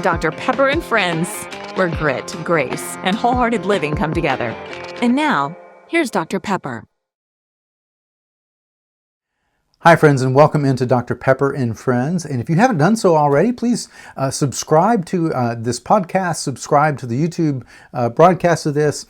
Dr. Pepper and Friends, where grit, grace, and wholehearted living come together. And now, here's Dr. Pepper. Hi friends, and welcome into Dr. Pepper and Friends. And if you haven't done so already, please subscribe to this podcast, subscribe to the YouTube broadcast of this,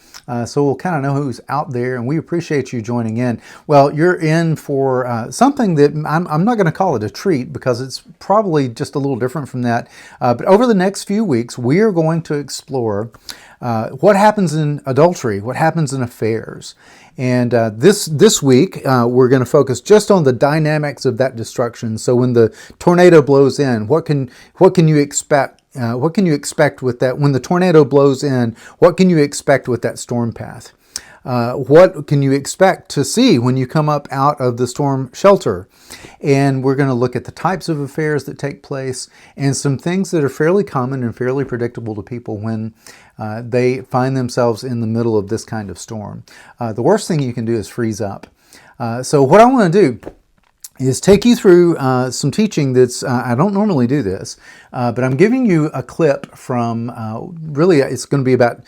so we'll kind of know who's out there, and we appreciate you joining in. Well, you're in for something that I'm not going to call it a treat because it's probably just a little different from that. But over the next few weeks, we are going to explore what happens in adultery, what happens in affairs. And this week, we're going to focus just on the dynamics of that destruction. So when the tornado blows in, what can you expect? What can you expect with that? When the tornado blows in, what can you expect with that storm path? What can you expect to see when you come up out of the storm shelter? And we're going to look at the types of affairs that take place and some things that are fairly common and fairly predictable to people when they find themselves in the middle of this kind of storm. The worst thing you can do is freeze up. So what I want to do is take you through some teaching that's, I don't normally do this, but I'm giving you a clip from, really it's going to be about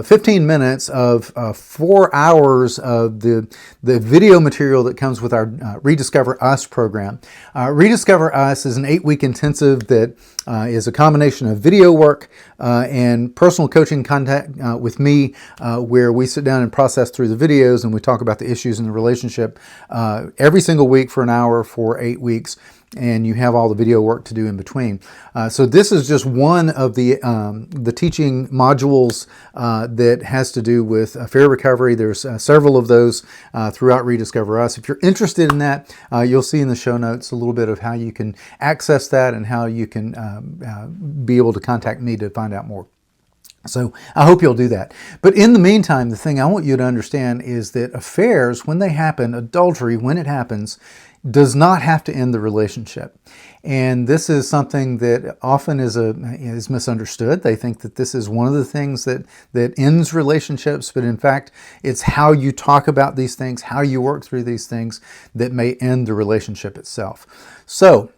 15 minutes of 4 hours of the video material that comes with our ReDiscover Us program. ReDiscover Us is an 8-week intensive that is a combination of video work and personal coaching contact with me, where we sit down and process through the videos and we talk about the issues in the relationship every single week for an hour for 8 weeks, and you have all the video work to do in between. So this is just one of the teaching modules that has to do with affair recovery. There's several of those throughout ReDiscover Us. If you're interested in that, you'll see in the show notes a little bit of how you can access that and how you can be able to contact me to find out more. So I hope you'll do that. But in the meantime, the thing I want you to understand is that affairs, when they happen, adultery, when it happens, does not have to end the relationship. And this is something that often is misunderstood. They think that this is one of the things that ends relationships, but in fact, it's how you talk about these things, how you work through these things that may end the relationship itself. So,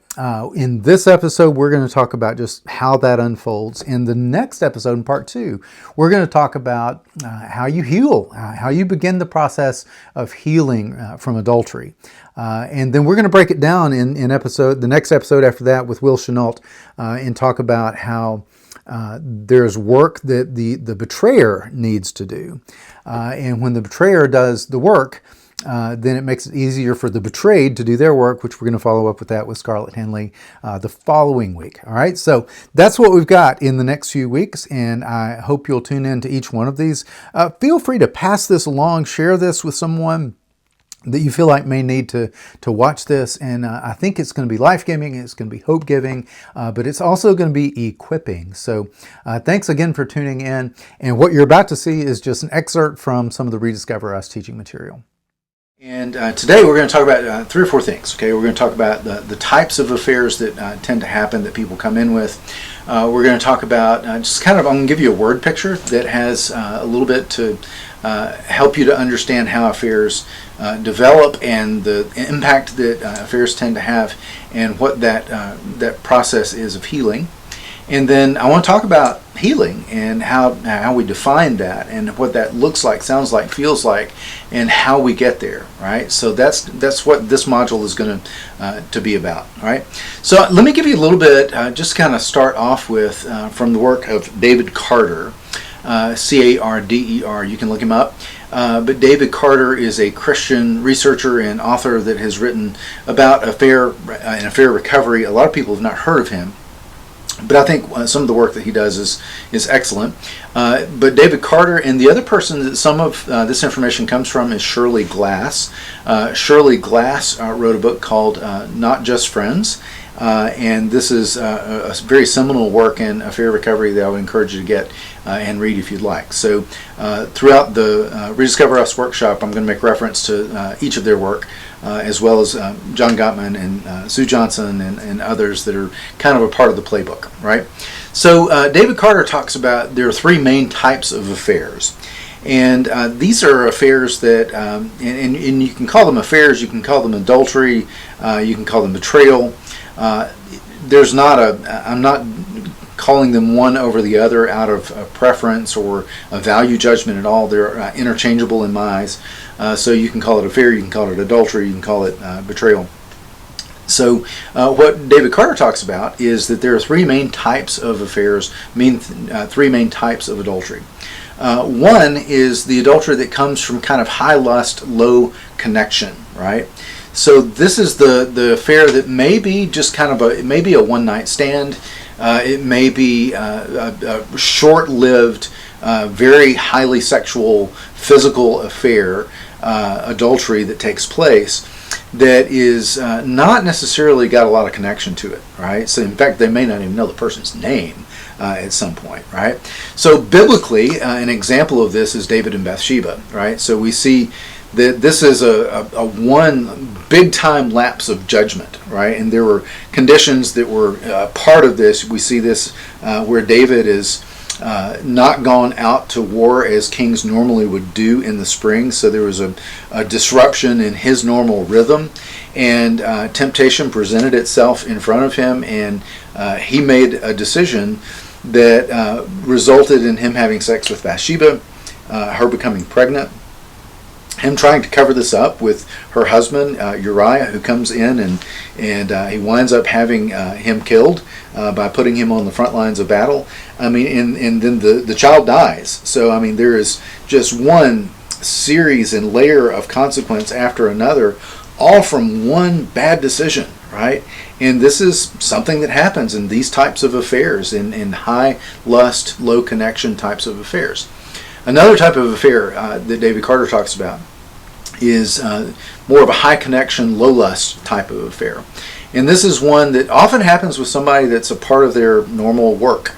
in this episode, we're going to talk about just how that unfolds. In the next episode, in part 2, we're going to talk about how you heal, how you begin the process of healing from adultery. And then we're going to break it down in the next episode after that with Will Chenault, and talk about how there's work that the betrayer needs to do. And when the betrayer does the work, then it makes it easier for the betrayed to do their work, which we're going to follow up with that with Scarlett Henley the following week. All right, so that's what we've got in the next few weeks, and I hope you'll tune in to each one of these. Feel free to pass this along, share this with someone that you feel like may need to watch this, and I think it's going to be life-giving, it's going to be hope-giving, but it's also going to be equipping. So thanks again for tuning in, and what you're about to see is just an excerpt from some of the ReDiscover Us teaching material. And today we're going to talk about 3 or 4 things. Okay, we're going to talk about the types of affairs that tend to happen that people come in with. We're going to talk about just kind of, I'm going to give you a word picture that has a little bit to help you to understand how affairs develop and the impact that affairs tend to have, and what that process is of healing. And then I want to talk about healing and how we define that and what that looks like, sounds like, feels like, and how we get there, right? So that's what this module is going to be about, all right? So let me give you a little bit, just kind of start off with from the work of David Carter, C-A-R-D-E-R. You can look him up. But David Carter is a Christian researcher and author that has written about affair recovery. A lot of people have not heard of him, but I think some of the work that he does is excellent. But David Carter, and the other person that some of this information comes from is Shirley Glass. Shirley Glass wrote a book called Not Just Friends. And this is a very seminal work in affair recovery that I would encourage you to get and read if you'd like. So throughout the ReDiscover Us workshop, I'm going to make reference to each of their work, as well as John Gottman and Sue Johnson and others that are kind of a part of the playbook, right? So David Carter talks about there are 3 main types of affairs. And these are affairs that, and you can call them affairs, you can call them adultery, you can call them betrayal. I'm not calling them one over the other out of preference or a value judgment at all. They're interchangeable in my eyes. So you can call it affair, you can call it adultery, you can call it betrayal. So what David Carter talks about is that there are three main types of affairs, three main types of adultery. One is the adultery that comes from kind of high lust, low connection, right? So this is the affair that may be just kind of it may be a one-night stand. It may be a short-lived, very highly sexual, physical affair, adultery that takes place, that is not necessarily got a lot of connection to it, right? So in fact, they may not even know the person's name at some point, right? So biblically, an example of this is David and Bathsheba, right? So we see that this is a one big time lapse of judgment, right? And there were conditions that were part of this. We see this where David is not gone out to war as kings normally would do in the spring. So there was a disruption in his normal rhythm, and temptation presented itself in front of him, and he made a decision that resulted in him having sex with Bathsheba, her becoming pregnant, him trying to cover this up with her husband Uriah, who comes in and he winds up having him killed by putting him on the front lines of battle. I mean, and then the child dies. So I mean, there is just one series and layer of consequence after another, all from one bad decision, right? And this is something that happens in these types of affairs, in high lust, low connection types of affairs. Another type of affair that David Carter talks about is more of a high connection, low lust type of affair. And this is one that often happens with somebody that's a part of their normal work,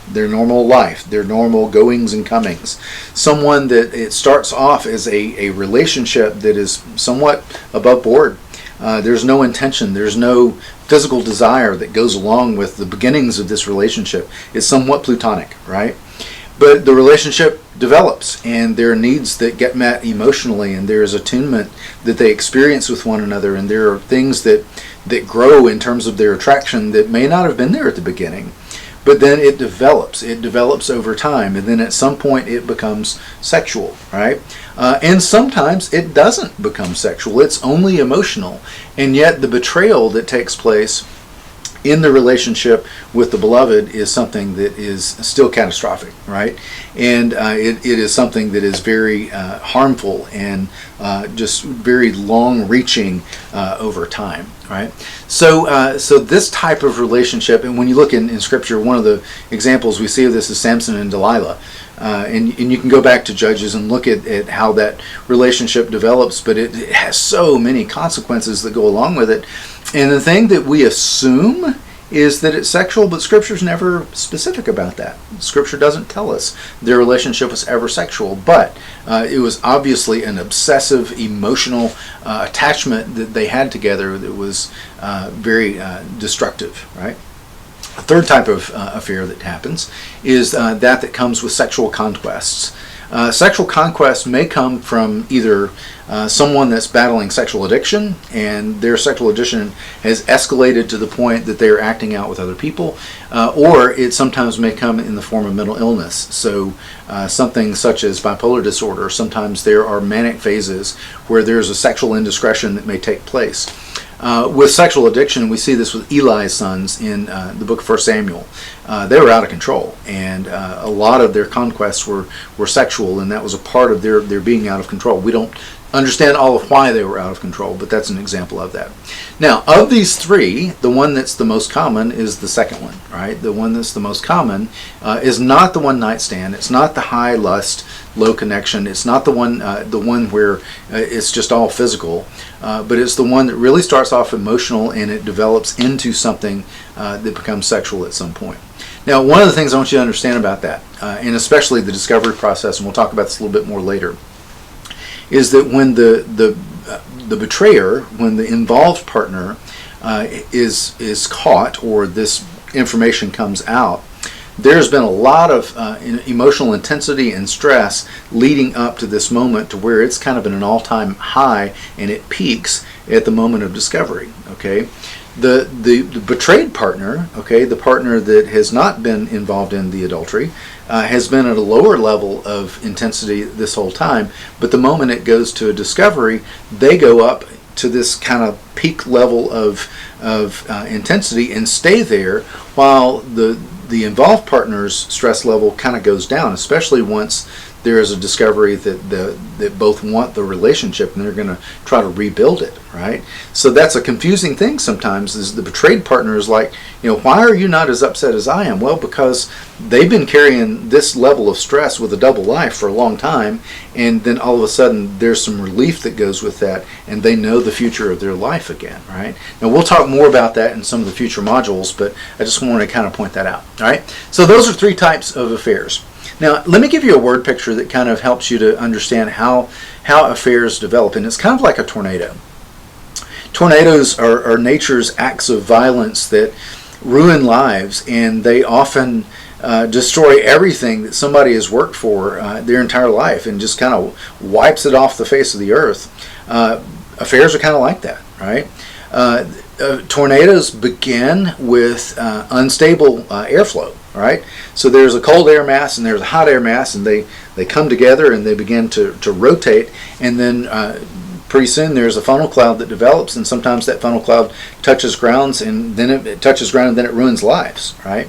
their normal life, their normal goings and comings. Someone that it starts off as a relationship that is somewhat above board. There's no intention, there's no physical desire that goes along with the beginnings of this relationship. It's somewhat platonic, right? But the relationship develops, and there are needs that get met emotionally, and there is attunement that they experience with one another, and there are things that grow in terms of their attraction that may not have been there at the beginning. But then it develops over time, and then at some point it becomes sexual, right? And sometimes it doesn't become sexual, it's only emotional. And yet the betrayal that takes place in the relationship with the beloved is something that is still catastrophic, right? And it is something that is very harmful and just very long-reaching over time, right? So this type of relationship, and when you look in Scripture, one of the examples we see of this is Samson and Delilah. And you can go back to Judges and look at how that relationship develops, but it has so many consequences that go along with it. And the thing that we assume is that it's sexual, but Scripture's never specific about that. Scripture doesn't tell us their relationship was ever sexual, but it was obviously an obsessive, emotional attachment that they had together that was very destructive, right? A third type of affair that happens is that comes with sexual conquests. Sexual conquest may come from either someone that's battling sexual addiction, and their sexual addiction has escalated to the point that they are acting out with other people, or it sometimes may come in the form of mental illness. So something such as bipolar disorder, sometimes there are manic phases where there's a sexual indiscretion that may take place. With sexual addiction, we see this with Eli's sons in the book of 1 Samuel. They were out of control, and a lot of their conquests were sexual, and that was a part of their being out of control. We don't understand all of why they were out of control, but that's an example of that. Now, of these three, the one that's the most common is the second one, right? The one that's the most common is not the one night stand. It's not the high lust, low connection. It's not the one where it's just all physical, but it's the one that really starts off emotional and it develops into something that becomes sexual at some point. Now, one of the things I want you to understand about that, and especially the discovery process, and we'll talk about this a little bit more later, is that when the betrayer, when the involved partner is caught, or this information comes out, there's been a lot of emotional intensity and stress leading up to this moment, to where it's kind of in an all-time high, and it peaks at the moment of discovery. Okay, The betrayed partner, okay, the partner that has not been involved in the adultery, has been at a lower level of intensity this whole time, but the moment it goes to a discovery, they go up to this kind of peak level of intensity and stay there, while the involved partner's stress level kind of goes down, especially once there is a discovery that both want the relationship and they're going to try to rebuild it, right? So that's a confusing thing sometimes, is the betrayed partner is like, why are you not as upset as I am? Well, because they've been carrying this level of stress with a double life for a long time, and then all of a sudden there's some relief that goes with that, and they know the future of their life again, right? Now we'll talk more about that in some of the future modules, but I just wanted to kind of point that out, all right? So those are 3 types of affairs. Now, let me give you a word picture that kind of helps you to understand how affairs develop, and it's kind of like a tornado. Tornadoes are nature's acts of violence that ruin lives, and they often destroy everything that somebody has worked for their entire life, and just kind of wipes it off the face of the earth. Affairs are kind of like that, right? Tornadoes begin with unstable airflow, right? So there's a cold air mass and there's a hot air mass, and they come together and they begin to rotate, and then pretty soon there's a funnel cloud that develops, and sometimes that funnel cloud touches ground, and then it touches ground, and then it ruins lives, right?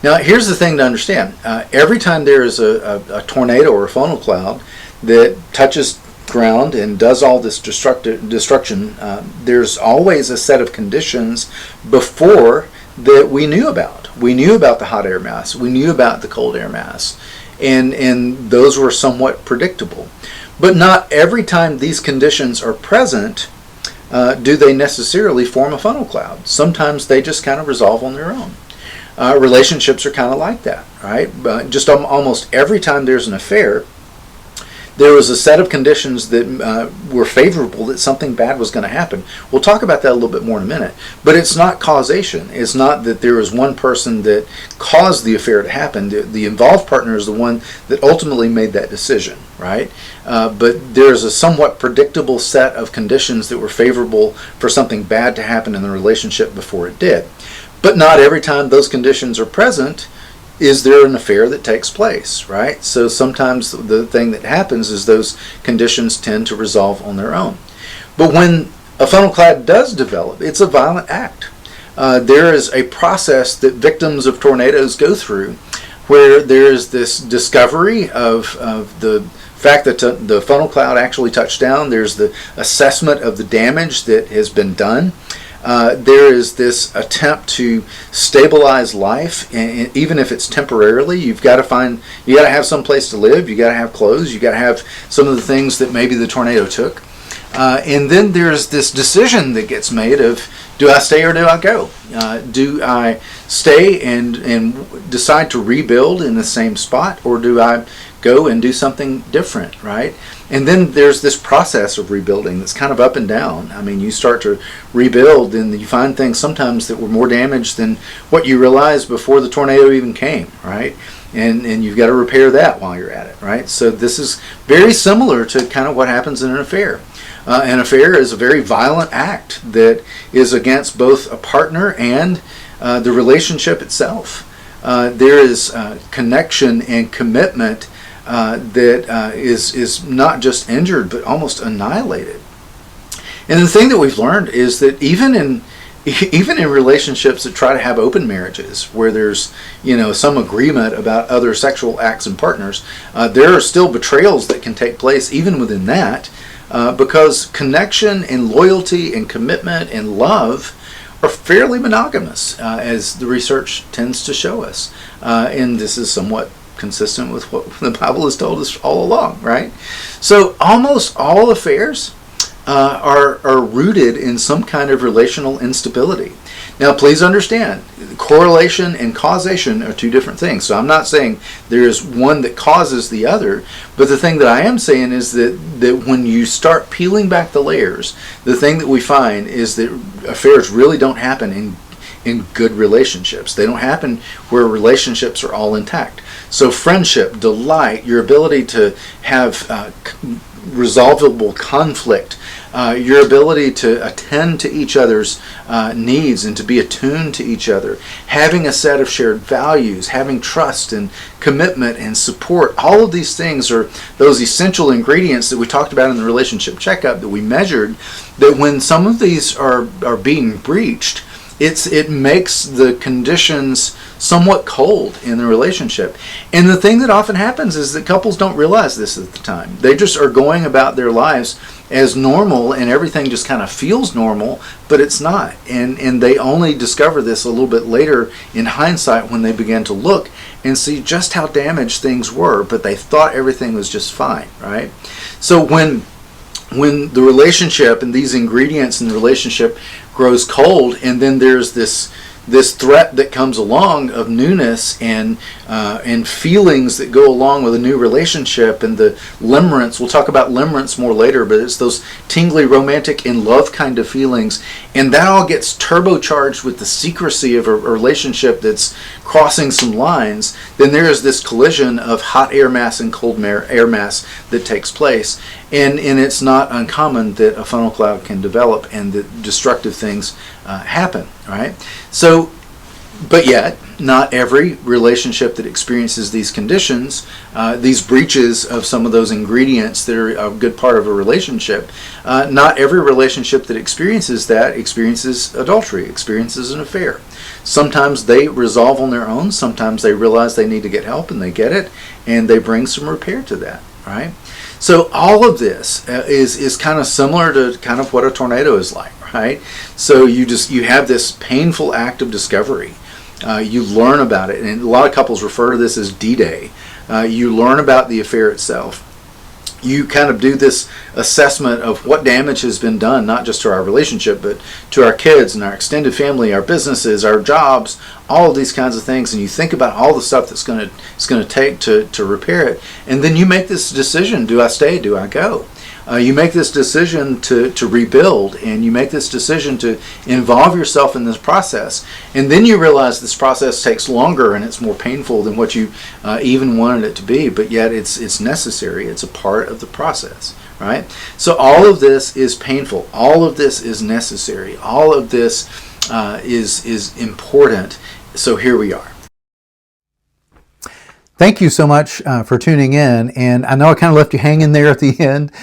Now here's the thing to understand. Every time there is a tornado or a funnel cloud that touches ground and does all this destruction, there's always a set of conditions before that we knew about. We knew about the hot air mass. We knew about the cold air mass. And those were somewhat predictable. But not every time these conditions are present do they necessarily form a funnel cloud. Sometimes they just kind of resolve on their own. Relationships are kind of like that, right? Just almost every time there's an affair, there was a set of conditions that were favorable that something bad was going to happen. We'll talk about that a little bit more in a minute. But it's not causation. It's not that there was one person that caused the affair to happen. The involved partner is the one that ultimately made that decision, right? But there's a somewhat predictable set of conditions that were favorable for something bad to happen in the relationship before it did. But not every time those conditions are present is there an affair that takes place, right? So sometimes the thing that happens is those conditions tend to resolve on their own. But when a funnel cloud does develop, it's a violent act. There is a process that victims of tornadoes go through where there's this discovery of the fact that the funnel cloud actually touched down. There's the assessment of the damage that has been done. There is this attempt to stabilize life, and even if it's temporarily, you got to have some place to live, you got to have clothes, you got to have some of the things that maybe the tornado took. And then there's this decision that gets made of, do I stay or do I go? Do I stay and decide to rebuild in the same spot, or do I go and do something different, right? And then there's this process of rebuilding that's kind of up and down. I mean, you start to rebuild and you find things sometimes that were more damaged than what you realized before the tornado even came, right? And you've got to repair that while you're at it, right? So this is very similar to kind of what happens in an affair. An affair is a very violent act that is against both a partner and the relationship itself. There is connection and commitment that is not just injured but almost annihilated. And the thing that we've learned is that even in relationships that try to have open marriages, where there's some agreement about other sexual acts and partners, there are still betrayals that can take place even within that, because connection and loyalty and commitment and love are fairly monogamous, as the research tends to show us. And this is somewhat consistent with what the Bible has told us all along, right? So almost all affairs are rooted in some kind of relational instability. Now, please understand, correlation and causation are two different things. So I'm not saying there is one that causes the other, but the thing that I am saying is that when you start peeling back the layers, the thing that we find is that affairs really don't happen in good relationships. They don't happen where relationships are all intact. So friendship, delight, your ability to have resolvable conflict, your ability to attend to each other's needs and to be attuned to each other, having a set of shared values, having trust and commitment and support. All of these things are those essential ingredients that we talked about in the relationship checkup that we measured, that when some of these are being breached, it makes the conditions somewhat cold in the relationship. And the thing that often happens is that couples don't realize this at the time. They just are going about their lives as normal, and everything just kind of feels normal, but it's not. And they only discover this a little bit later in hindsight, when they begin to look and see just how damaged things were, but they thought everything was just fine, right? So when the relationship and these ingredients in the relationship grows cold, and then there's this threat that comes along of newness and feelings that go along with a new relationship, and the limerence. We'll talk about limerence more later, but it's those tingly, romantic, in love kind of feelings, and that all gets turbocharged with the secrecy of a relationship that's crossing some lines. Then there is this collision of hot air mass and cold air mass that takes place, and it's not uncommon that a funnel cloud can develop and that destructive things happen, right? So, but yet, not every relationship that experiences these conditions, these breaches of some of those ingredients that are a good part of a relationship, not every relationship that experiences that experiences adultery, experiences an affair. Sometimes they resolve on their own. Sometimes they realize they need to get help, and they get it, and they bring some repair to that, right? So all of this is kind of similar to kind of what a tornado is like, right? So you have this painful act of discovery. You learn about it, and a lot of couples refer to this as D-Day. You learn about the affair itself. You kind of do this assessment of what damage has been done, not just to our relationship, but to our kids and our extended family, our businesses, our jobs, all of these kinds of things. And you think about all the stuff that's going to take to repair it. And then you make this decision: do I stay? Do I go? You make this decision to rebuild, and you make this decision to involve yourself in this process. And then you realize this process takes longer and it's more painful than what you even wanted it to be, but yet it's necessary. It's a part of the process, right? So all of this is painful. All of this is necessary. All of this is important. So here we are. Thank you so much for tuning in, and I know I kind of left you hanging there at the end.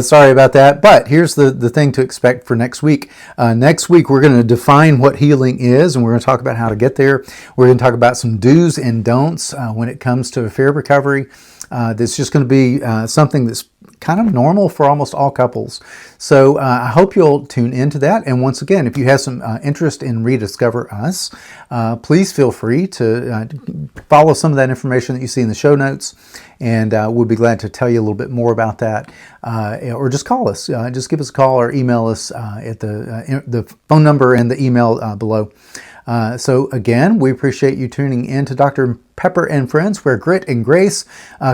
Sorry about that, but here's the thing to expect for next week. Next week we're going to define what healing is, and we're going to talk about how to get there. We're going to talk about some do's and don'ts when it comes to affair recovery. That's just going to be something that's kind of normal for almost all couples. So I hope you'll tune into that. And once again, if you have some interest in ReDiscover Us, please feel free to follow some of that information that you see in the show notes, and we'll be glad to tell you a little bit more about that. Or just call us. Just give us a call or email us at the phone number and the email below. So again, we appreciate you tuning in to Dr. Pepper and Friends, where grit and grace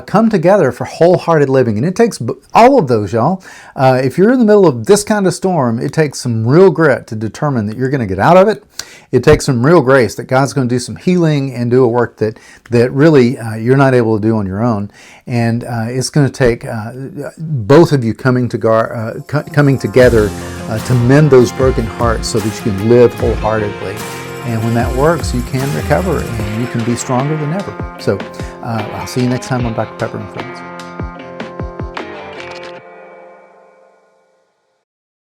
come together for wholehearted living. And it takes all of those, y'all. If you're in the middle of this kind of storm, it takes some real grit to determine that you're going to get out of it. It takes some real grace that God's going to do some healing and do a work that really you're not able to do on your own. And it's going to take both of you coming together to mend those broken hearts so that you can live wholeheartedly. And when that works, you can recover and you can be stronger than ever. So I'll see you next time on Dr. Pepper and Friends.